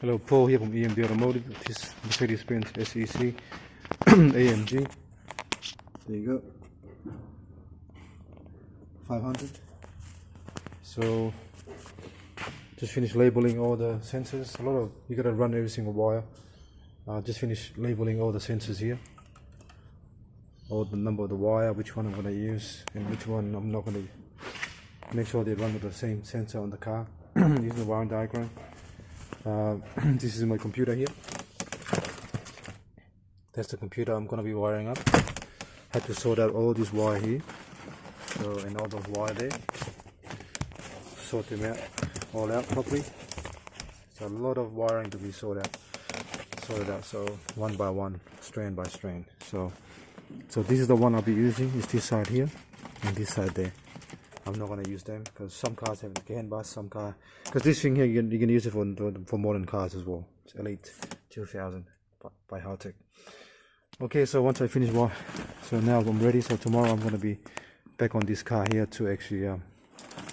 Hello, Paul here from AMG Automotive. This is Mercedes-Benz SEC AMG. There you go. 500. So just finished labeling all the sensors. You gotta run every single wire. Just finished labeling all the sensors here. All the number of the wire, which one I'm gonna use and which one I'm not gonna. Make sure they run with the same sensor on the car. Using the wiring diagram. This is my computer here. That's the computer I'm gonna be wiring up. Had to sort out all this wire here, so and all those wire there. Sort them out, all out properly. So a lot of wiring to be sorted out. So one by one, strand by strand. So this is the one I'll be using. Is this side here and this side there. I'm not going to use them because some cars have CAN bus, some car. Because this thing here you can use it for modern cars as well. It's Elite 2000 by Haltech. Okay, so once I finish so now I'm ready. So tomorrow I'm going to be back on this car here to actually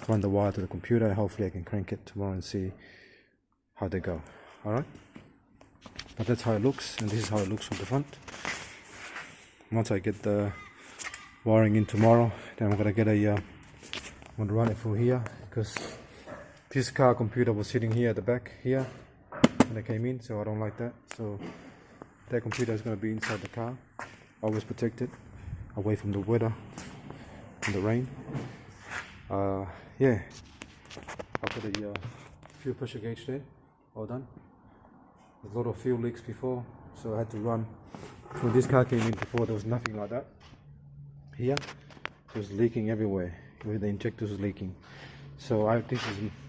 run the wire to the computer. Hopefully I can crank it tomorrow and see how they go. All right. But that's how it looks, and this is how it looks from the front. Once I get the wiring in tomorrow, then I'm going to get I'm going to run it through here, because this car computer was sitting here at the back here when I came in, so I don't like that. So that computer is going to be inside the car, always protected, away from the weather and the rain. Yeah, I'll put a fuel pressure gauge there, all done. There's a lot of fuel leaks before, so I had to run. When this car came in before, there was nothing like that. Here, it was leaking everywhere. Where the injector was leaking. So this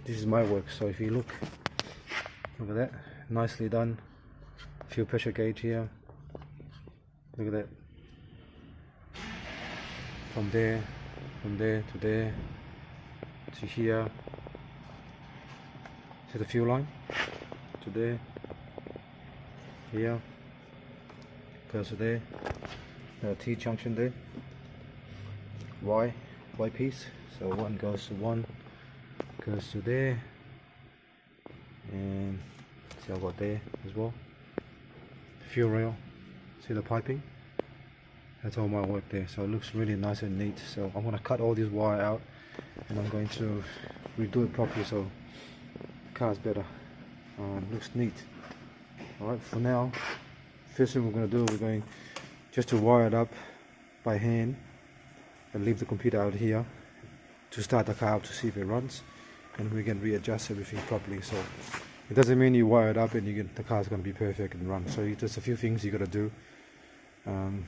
is my work. So if you look at that, nicely done. Fuel pressure gauge here. Look at that. From there to there to here. See the fuel line? To there. Here. Goes to there. T junction there. Y piece, so one goes to there, and see I've got there as well. Fuel rail, see the piping, that's all my work there, so it looks really nice and neat. So I'm going to cut all this wire out and I'm going to redo it properly so the car's better. Looks neat. Alright, for now, first thing we're going to do, we're going just to wire it up by hand and leave the computer out here to start the car up to see if it runs, and we can readjust everything properly. So it doesn't mean you wire it up and the car's going to be perfect and run. So there's a few things you got to do to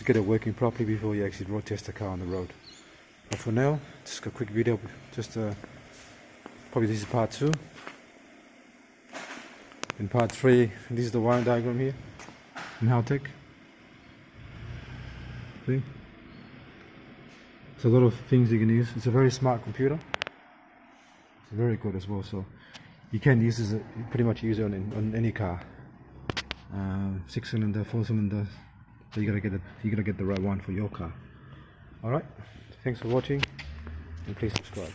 get it working properly before you actually road test the car on the road. But for now, just a quick video, probably this is part 2. In part 3, this is the wiring diagram here in Haltech. See? There's a lot of things you can use. It's a very smart computer. It's very good as well. So you can use it, pretty much use it on any car. 6-cylinder, 4-cylinder. So you gotta get the right one for your car. All right. Thanks for watching, and please subscribe.